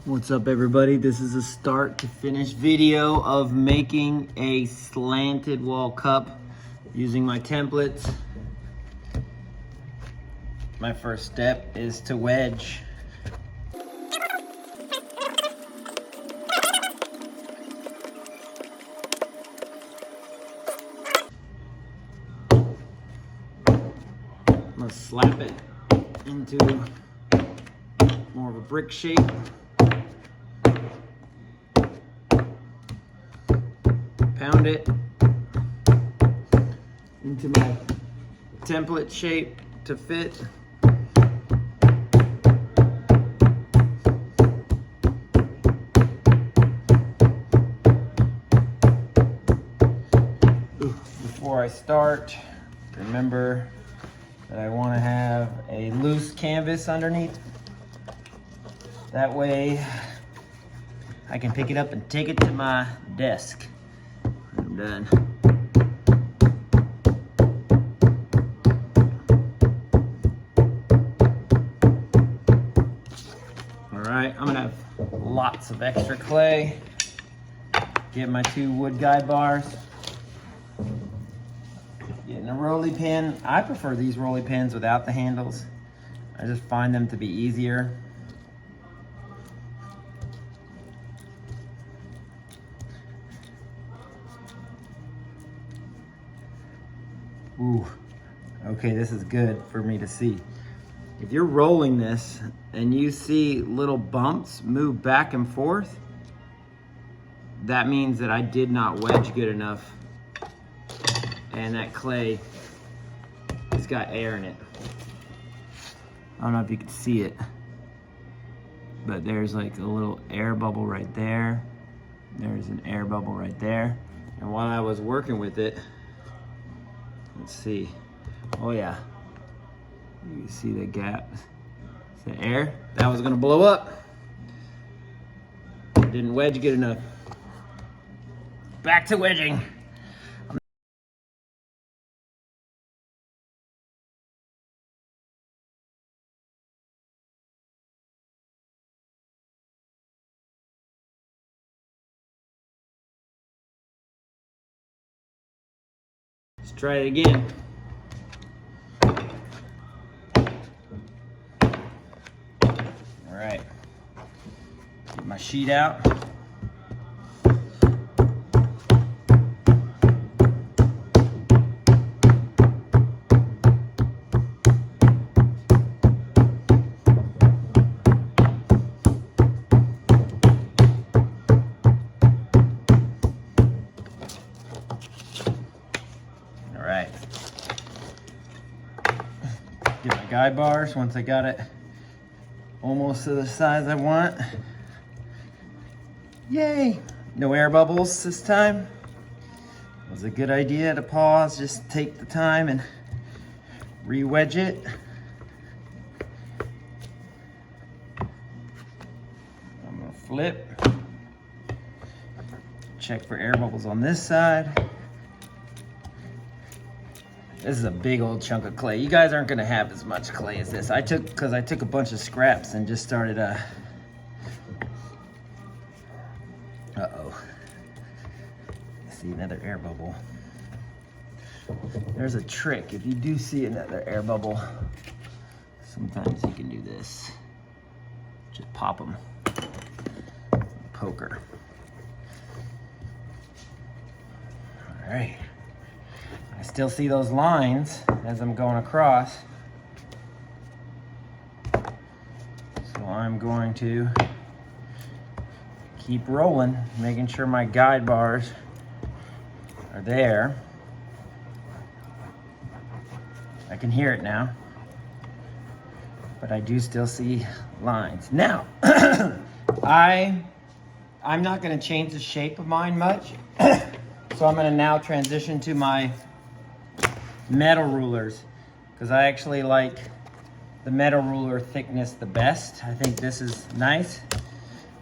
What's up, everybody? This is a start to finish video of making a slanted wall cup using my templates. My first step is to wedge. I'm gonna slap it into more of a brick shape. Pound it into my template shape to fit. Before I start, remember that I want to have a loose canvas underneath. That way I can pick it up and take it to my desk. I'm done. All right, I'm gonna have lots of extra clay. Get my 2 wood guide bars. Getting a rolly pin. I prefer these rolly pins without the handles. I just find them to be easier. Ooh, okay, this is good for me to see. If you're rolling this and you see little bumps move back and forth, that means that I did not wedge good enough and that clay has got air in it. I don't know if you can see it, but there's like a little air bubble right there. There's an air bubble right there. And while I was working with it, let's see. Oh yeah. You can see the gap. It's the air. That was gonna blow up. Didn't wedge good enough. Back to wedging. Let's try it again. All right, get my sheet out. All right, get my guide bars once I got it almost to the size I want. Yay! No air bubbles this time. It was a good idea to pause, just take the time and re-wedge it. I'm gonna flip. Check for air bubbles on this side. This is a big old chunk of clay. You guys aren't gonna have as much clay as this. Because I took a bunch of scraps and just started, uh-oh. See another air bubble. There's a trick. If you do see another air bubble, sometimes you can do this. Just pop them. Poker. All right. I still see those lines as I'm going across. So I'm going to keep rolling, making sure my guide bars are there. I can hear it now, but I do still see lines. Now, I'm not gonna change the shape of mine much. So I'm gonna now transition to my metal rulers, because I actually like the metal ruler thickness the best. I think this is nice,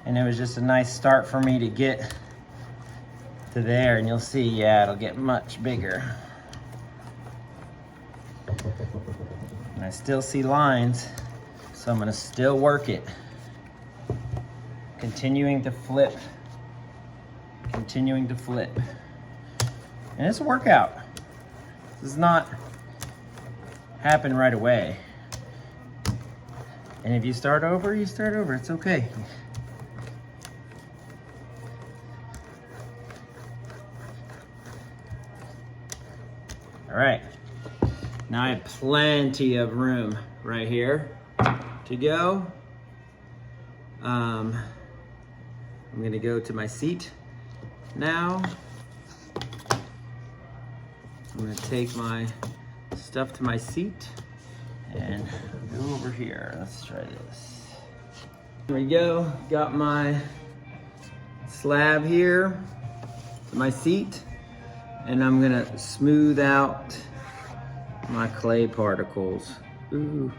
and it was just a nice start for me to get to there, and you'll see, yeah, it'll get much bigger. And I still see lines, so I'm gonna still work it. continuing to flip, continuing to flip. And it's a workout. This does not happen right away. And if you start over, you start over. It's okay. All right. Now I have plenty of room right here to go. I'm gonna go to my seat now. I'm gonna take my stuff to my seat and go over here. Let's try this. Here we go. Got my slab here to my seat, and I'm gonna smooth out my clay particles. Ooh.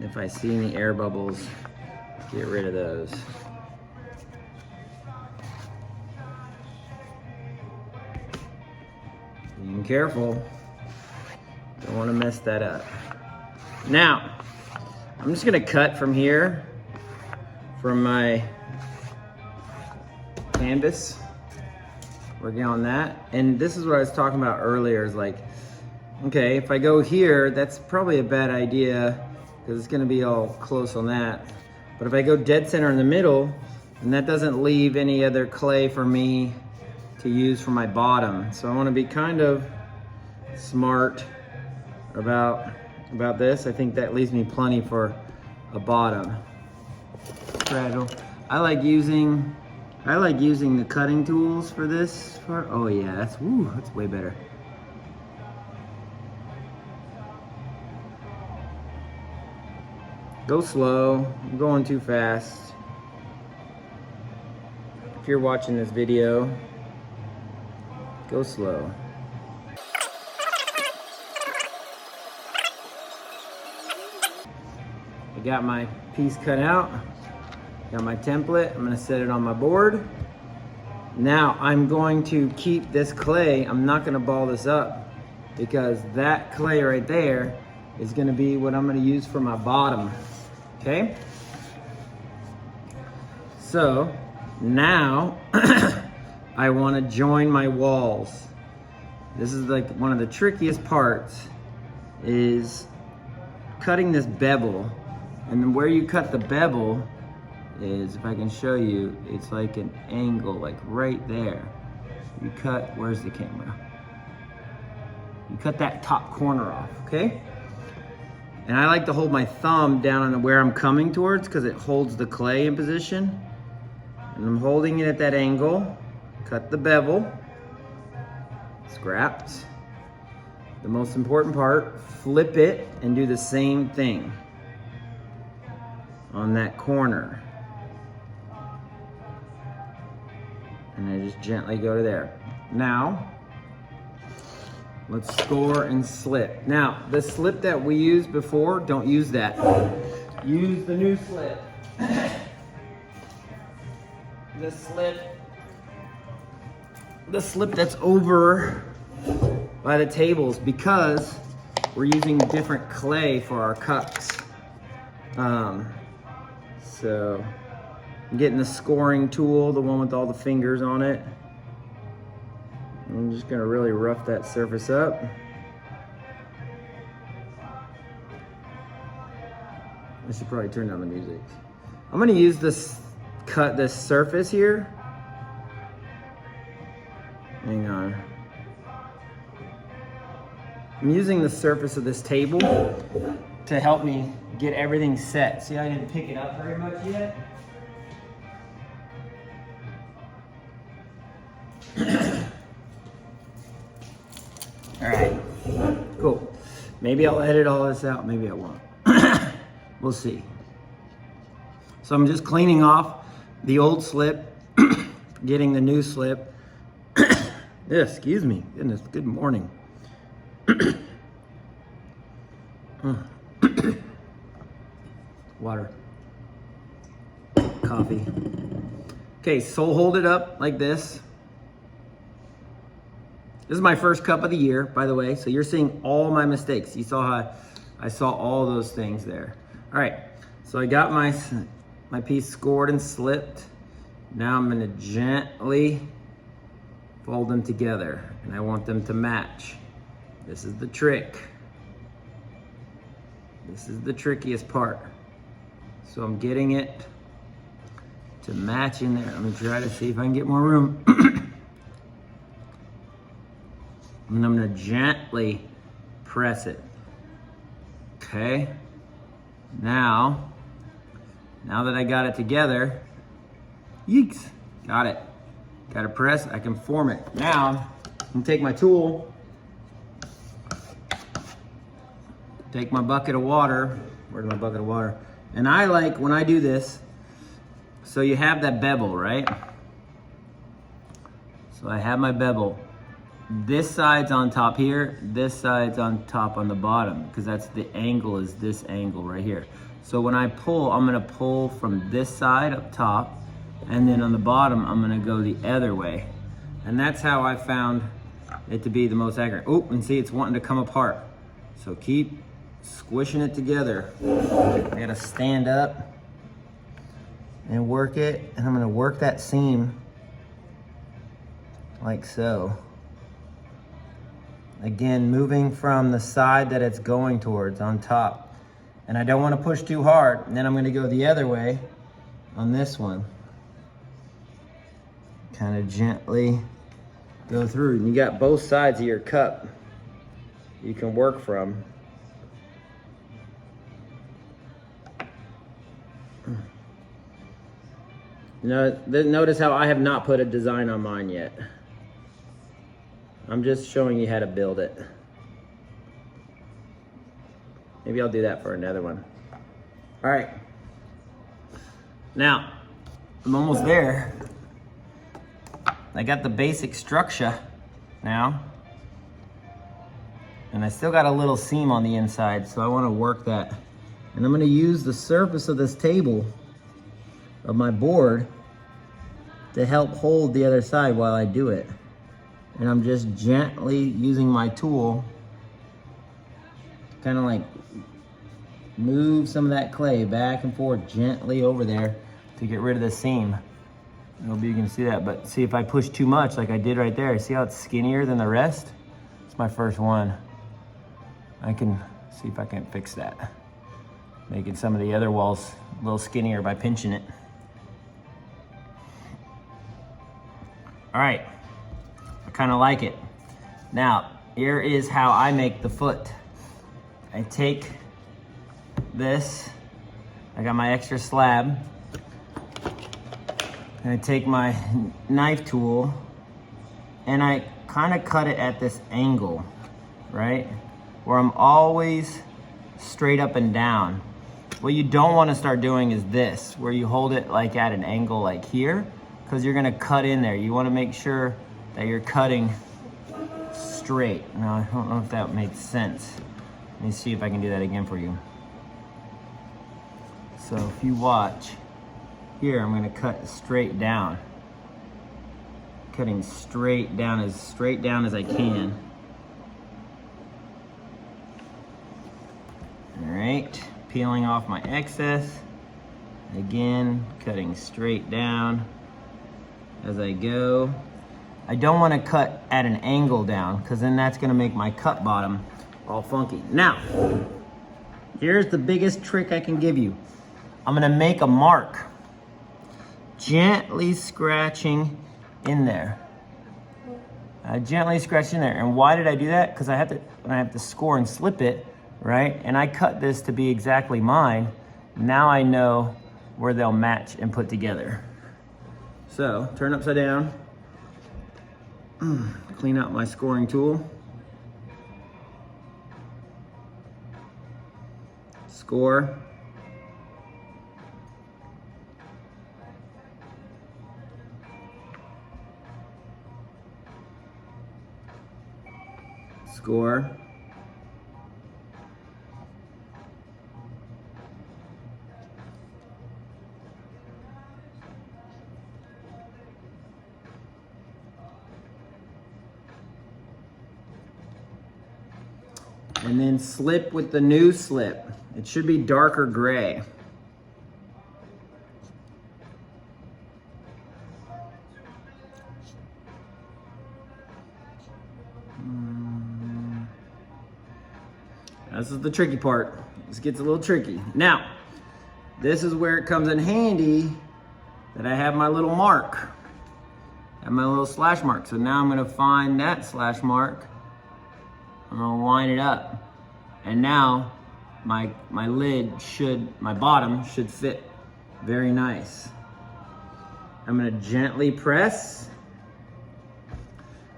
If I see any air bubbles, get rid of those. Being careful. Don't want to mess that up. Now, I'm just gonna cut from here, from my canvas, working on that. And this is what I was talking about earlier, is like, okay, if I go here, that's probably a bad idea because it's gonna be all close on that. But if I go dead center in the middle, and that doesn't leave any other clay for me to use for my bottom. So I wanna be kind of smart about this. I think that leaves me plenty for a bottom. Fragile. I like using the cutting tools for this part. Oh yeah, that's way better. Go slow, I'm going too fast. If you're watching this video, go slow. I got my piece cut out, got my template, I'm gonna set it on my board. Now I'm going to keep this clay, I'm not gonna ball this up because that clay right there is gonna be what I'm gonna use for my bottom, okay? So now I wanna join my walls. This is like one of the trickiest parts, is cutting this bevel. And then where you cut the bevel is, if I can show you, it's like an angle, like right there. You cut, where's the camera? You cut that top corner off, okay? And I like to hold my thumb down on where I'm coming towards because it holds the clay in position. And I'm holding it at that angle. Cut the bevel. Scraps. The most important part, flip it and do the same thing on that corner. And I just gently go to there. Now, let's score and slip. Now, the slip that we used before, don't use that. Use the new slip. The slip that's over by the tables, because we're using different clay for our cups. So I'm getting the scoring tool, the one with all the fingers on it. I'm just gonna really rough that surface up. I should probably turn down the music. I'm gonna use this, cut this surface here. Hang on. I'm using the surface of this table to help me get everything set. See, I didn't pick it up very much yet. All right, cool. Maybe I'll edit all this out, maybe I won't. We'll see. So I'm just cleaning off the old slip, getting the new slip. Yeah, excuse me, goodness, good morning. Water, coffee. Okay, so hold it up like this. This is my first cup of the year, by the way, so you're seeing all my mistakes. You saw how I saw all those things there. All right, so I got my my piece scored and slipped. Now I'm gonna gently fold them together, and I want them to match. This is the trick. This is the trickiest part. So I'm getting it to match in there. Let me try to see if I can get more room. And I'm gonna gently press it. Okay. Now that I got it together, yeeks, got it. Got to press, I can form it. Now, I'm gonna take my tool, take my bucket of water. Where's my bucket of water? And I like, when I do this, so you have that bevel, right? So I have my bevel. This side's on top here, this side's on top on the bottom, because that's the angle, is this angle right here. So when I pull, I'm gonna pull from this side up top, and then on the bottom, I'm gonna go the other way. And that's how I found it to be the most accurate. Oh, and see, it's wanting to come apart. So keep squishing it together. I gotta stand up and work it, and I'm gonna work that seam like so. Again, moving from the side that it's going towards on top. And I don't wanna push too hard, and then I'm gonna go the other way on this one. Kind of gently go through. And you got both sides of your cup you can work from. Notice how I have not put a design on mine yet. I'm just showing you how to build it. Maybe I'll do that for another one. All right. Now, I'm almost there. I got the basic structure now. And I still got a little seam on the inside, so I want to work that. And I'm going to use the surface of this table, of my board, to help hold the other side while I do it. And I'm just gently using my tool, kind of like move some of that clay back and forth gently over there to get rid of the seam. I hope you can see that, but see, if I push too much like I did right there, see how it's skinnier than the rest? It's my first one. I can see if I can fix that. Making some of the other walls a little skinnier by pinching it. All right, I kind of like it. Now, here is how I make the foot. I take this, I got my extra slab, and I take my knife tool and I kind of cut it at this angle, right? Where I'm always straight up and down. What you don't want to start doing is this, where you hold it like at an angle like here, because you're gonna cut in there. You want to make sure that you're cutting straight. Now, I don't know if that makes sense. Let me see if I can do that again for you. So if you watch, here I'm gonna cut straight down. Cutting straight down as I can. All right, peeling off my excess. Again, cutting straight down as I go. I don't wanna cut at an angle down, because then that's gonna make my cut bottom all funky. Now, here's the biggest trick I can give you. I'm gonna make a mark, gently scratching in there. Gently scratch in there. And why did I do that? Because I have to score and slip it, right? And I cut this to be exactly mine. Now I know where they'll match and put together. So, turn upside down. Clean out my scoring tool. Score. Score. And then slip with the new slip. It should be darker gray. This is the tricky part. This gets a little tricky. Now, this is where it comes in handy that I have my little mark. I have my little slash mark. So now I'm gonna find that slash mark. I'm gonna line it up. And now my bottom should fit very nice. I'm gonna gently press.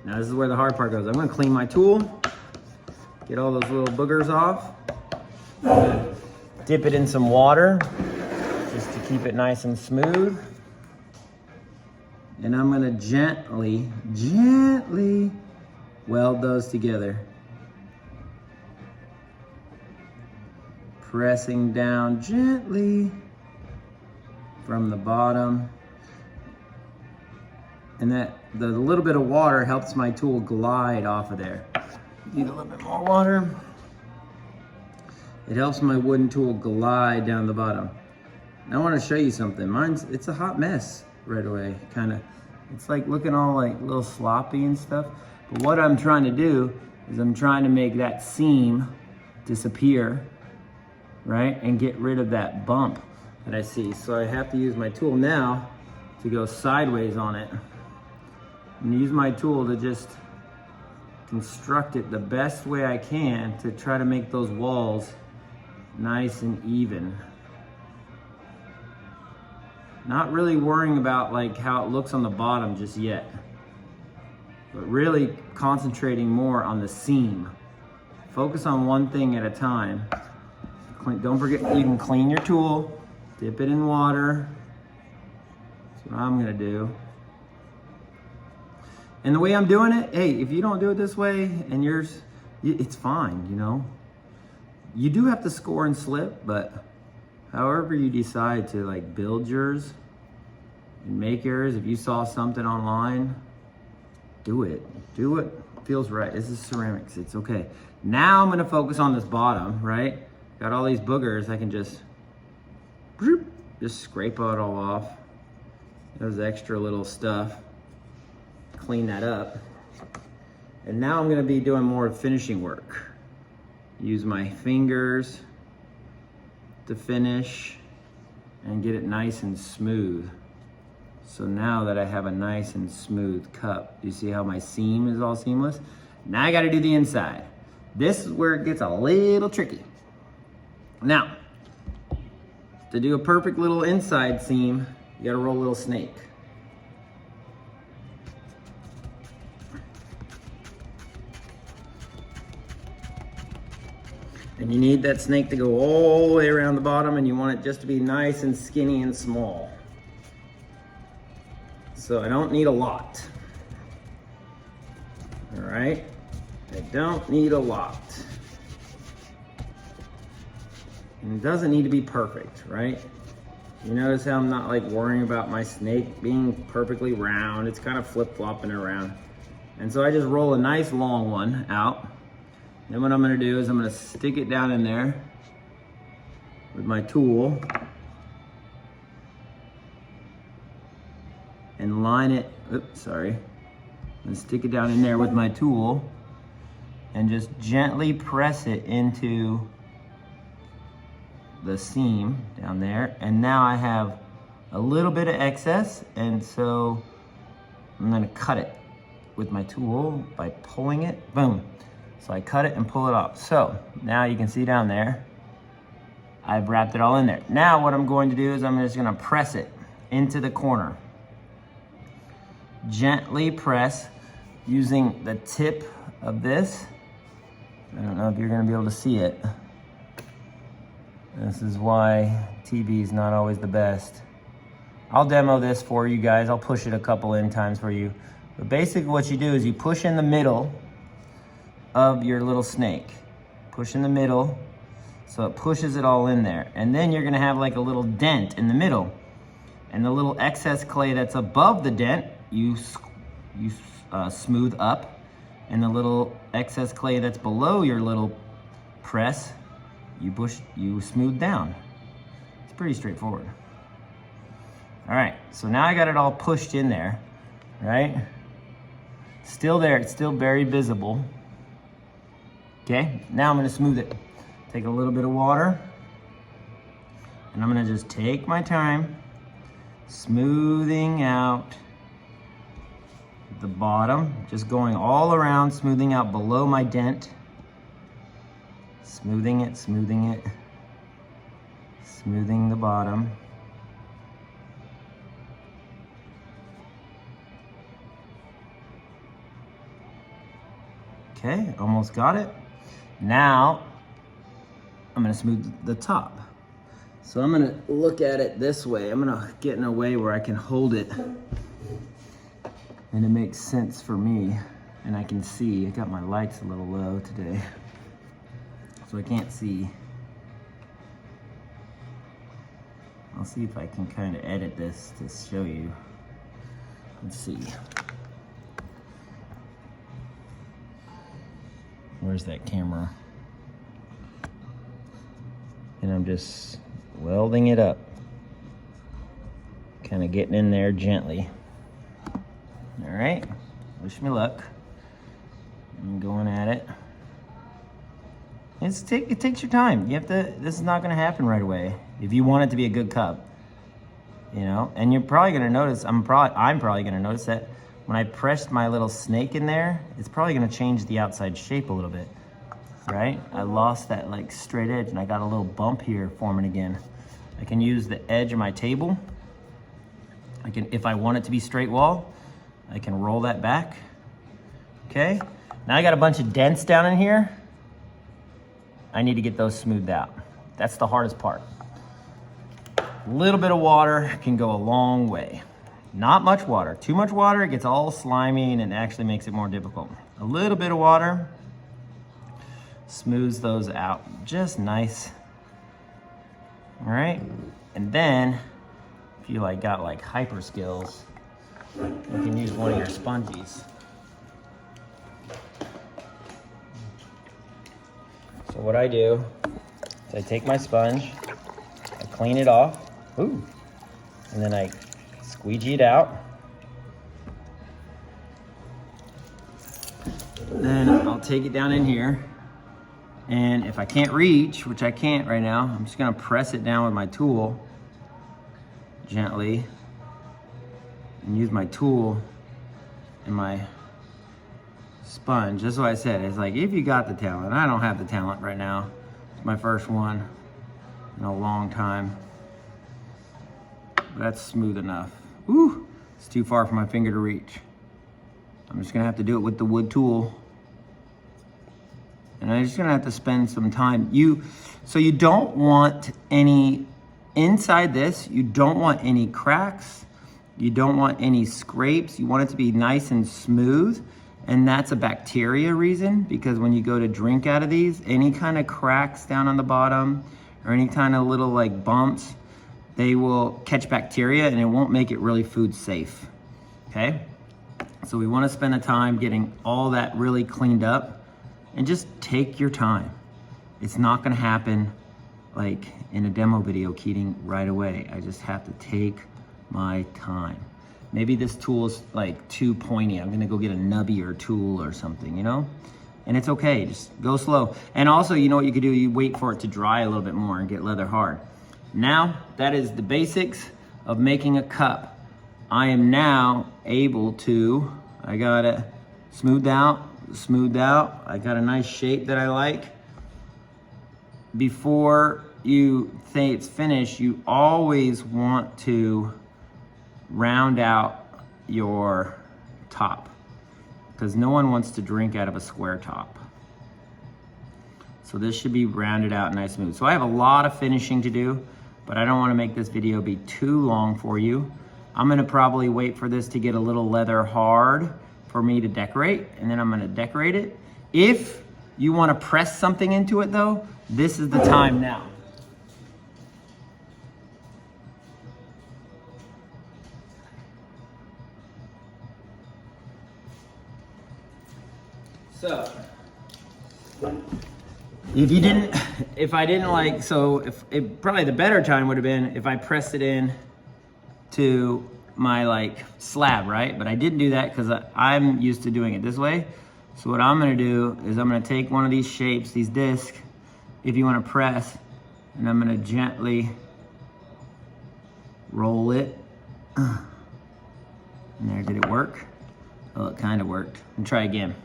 Now this is where the hard part goes. I'm gonna clean my tool, get all those little boogers off. Dip it in some water just to keep it nice and smooth. And I'm gonna gently weld those together. Pressing down gently from the bottom. And the little bit of water helps my tool glide off of there. Need a little bit more water. It helps my wooden tool glide down the bottom. Now I want to show you something. It's a hot mess right away, kind of. It's like looking all like a little sloppy and stuff. But what I'm trying to do is I'm trying to make that seam disappear, right? And get rid of that bump that I see. So I have to use my tool now to go sideways on it. And use my tool to just construct it the best way I can to try to make those walls nice and even. Not really worrying about like how it looks on the bottom just yet, but really concentrating more on the seam. Focus on one thing at a time. Don't forget, you can clean your tool, dip it in water. That's what I'm gonna do. And the way I'm doing it, hey, if you don't do it this way and yours, it's fine, you know. You do have to score and slip, but however you decide to like build yours and make yours, if you saw something online, do it. Do what feels right. This is ceramics, it's okay. Now I'm gonna focus on this bottom, right? Got all these boogers, I can just scrape it all off. Those extra little stuff. Clean that up. And now I'm gonna be doing more finishing work. Use my fingers to finish and get it nice and smooth. So now that I have a nice and smooth cup, you see how my seam is all seamless? Now I gotta do the inside. This is where it gets a little tricky. Now, to do a perfect little inside seam, you gotta roll a little snake. And you need that snake to go all the way around the bottom, and you want it just to be nice and skinny and small. So I don't need a lot. All right, I don't need a lot. And it doesn't need to be perfect, right? You notice how I'm not like worrying about my snake being perfectly round. It's kind of flip-flopping around. And so I just roll a nice long one out. Then what I'm gonna do is I'm gonna stick it down in there with my tool and line it, and stick it down in there with my tool and just gently press it into the seam down there. And now I have a little bit of excess, and so I'm gonna cut it with my tool by pulling it, boom. So I cut it and pull it off. So now you can see down there, I've wrapped it all in there. Now what I'm going to do is I'm just gonna press it into the corner. Gently press using the tip of this. I don't know if you're gonna be able to see it. This is why TV is not always the best. I'll demo this for you guys. I'll push it a couple in times for you. But basically what you do is you push in the middle of your little snake. Push in the middle so it pushes it all in there. And then you're gonna have like a little dent in the middle. And the little excess clay that's above the dent, you smooth up. And the little excess clay that's below your little press, you smooth down. It's pretty straightforward. All right, so now I got it all pushed in there, right? Still there, it's still very visible. Okay, now I'm gonna smooth it. Take a little bit of water, and I'm gonna just take my time, smoothing out the bottom, just going all around, smoothing out below my dent. Smoothing it, smoothing it, smoothing the bottom. Okay, almost got it. Now, I'm gonna smooth the top. So I'm gonna look at it this way. I'm gonna get in a way where I can hold it and it makes sense for me and I can see. I got my lights a little low today, so I can't see. I'll see if I can kind of edit this to show you. Let's see. Where's that camera? And I'm just welding it up. Kind of getting in there gently. All right, wish me luck. I'm going at it. It takes your time. You have to, this is not gonna happen right away if you want it to be a good cup, you know? And you're probably gonna notice, I'm probably gonna notice that when I pressed my little snake in there, it's probably gonna change the outside shape a little bit, right? I lost that like straight edge and I got a little bump here forming again. I can use the edge of my table. I can, if I want it to be straight wall, I can roll that back. Okay, now I got a bunch of dents down in here. I need to get those smoothed out. That's the hardest part. A little bit of water can go a long way. Not much water. Too much water, it gets all slimy and it actually makes it more difficult. A little bit of water smooths those out just nice. All right, and then if you got hyper skills, you can use one of your sponges. So what I do is I take my sponge, I clean it off, ooh, and then I squeegee it out. Then I'll take it down in here, and if I can't reach, which I can't right now, I'm just gonna press it down with my tool gently and use my tool and my sponge. That's what I said. It's like, if you got the talent. I don't have the talent right now. It's my first one in a long time. But that's smooth enough. Ooh, it's too far for my finger to reach. I'm just gonna have to do it with the wood tool. And I'm just gonna have to spend some time. So you don't want any, inside this, you don't want any cracks. You don't want any scrapes. You want it to be nice and smooth. And that's a bacteria reason, because when you go to drink out of these, any kind of cracks down on the bottom or any kind of little bumps, they will catch bacteria and it won't make it really food safe, okay? So we wanna spend the time getting all that really cleaned up and just take your time. It's not gonna happen like in a demo video, Keating, right away. I just have to take my time. Maybe this tool is too pointy. I'm gonna go get a nubbier tool or something, you know? And it's okay, just go slow. And also, you know what you could do? You wait for it to dry a little bit more and get leather hard. Now, that is the basics of making a cup. I am now able to, I got it smoothed out. I got a nice shape that I like. Before you say it's finished, you always want to round out your top, because no one wants to drink out of a square top. So this should be rounded out nice and smooth. So I have a lot of finishing to do, but I don't want to make this video be too long for you. I'm gonna probably wait for this to get a little leather hard for me to decorate, and then I'm gonna decorate it. If you wanna press something into it though, this is the time now. So, probably the better time would have been if I pressed it in to my slab, right? But I didn't do that because I'm used to doing it this way. So what I'm gonna do is I'm gonna take one of these shapes, these discs. if you want to press, and I'm going to gently roll it. And there, did it work? Oh, it kind of worked. And try again.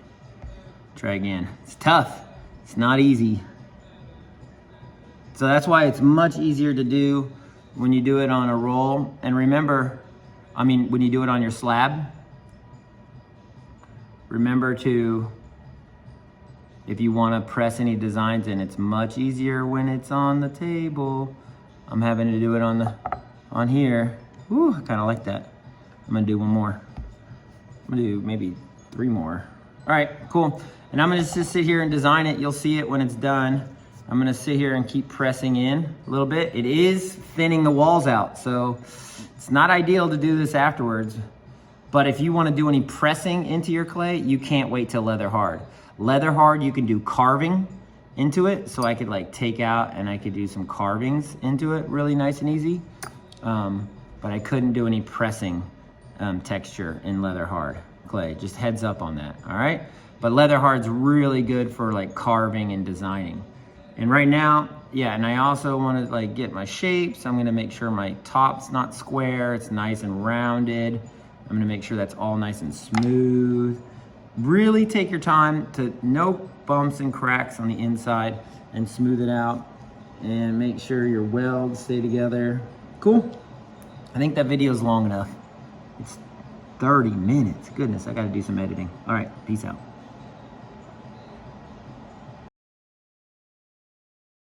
Try again. It's tough. It's not easy. So that's why it's much easier to do when you do it on a roll. And remember, I mean, when you do it on your slab, remember to, if you want to press any designs in, it's much easier when it's on the table. I'm having to do it on here. Ooh, I kind of like that. I'm gonna do one more. I'm gonna do maybe 3 more. All right, cool. And I'm gonna just sit here and design it. You'll see it when it's done. I'm gonna sit here and keep pressing in a little bit. It is thinning the walls out, so it's not ideal to do this afterwards. But if you wanna do any pressing into your clay, you can't wait till leather hard. Leather hard, you can do carving into it. So I could like take out and I could do some carvings into it really nice and easy. But I couldn't do any pressing texture in leather hard clay. Just heads up on that, all right? But leather hard's really good for like carving and designing. And right now, yeah, and I also want to like get my shapes. I'm gonna make sure my top's not square, it's nice and rounded. I'm gonna make sure that's all nice and smooth. Really take your time to no bumps and cracks on the inside and smooth it out and make sure your welds stay together. Cool. I think that video is long enough. It's 30 minutes. Goodness, I gotta do some editing. All right, peace out.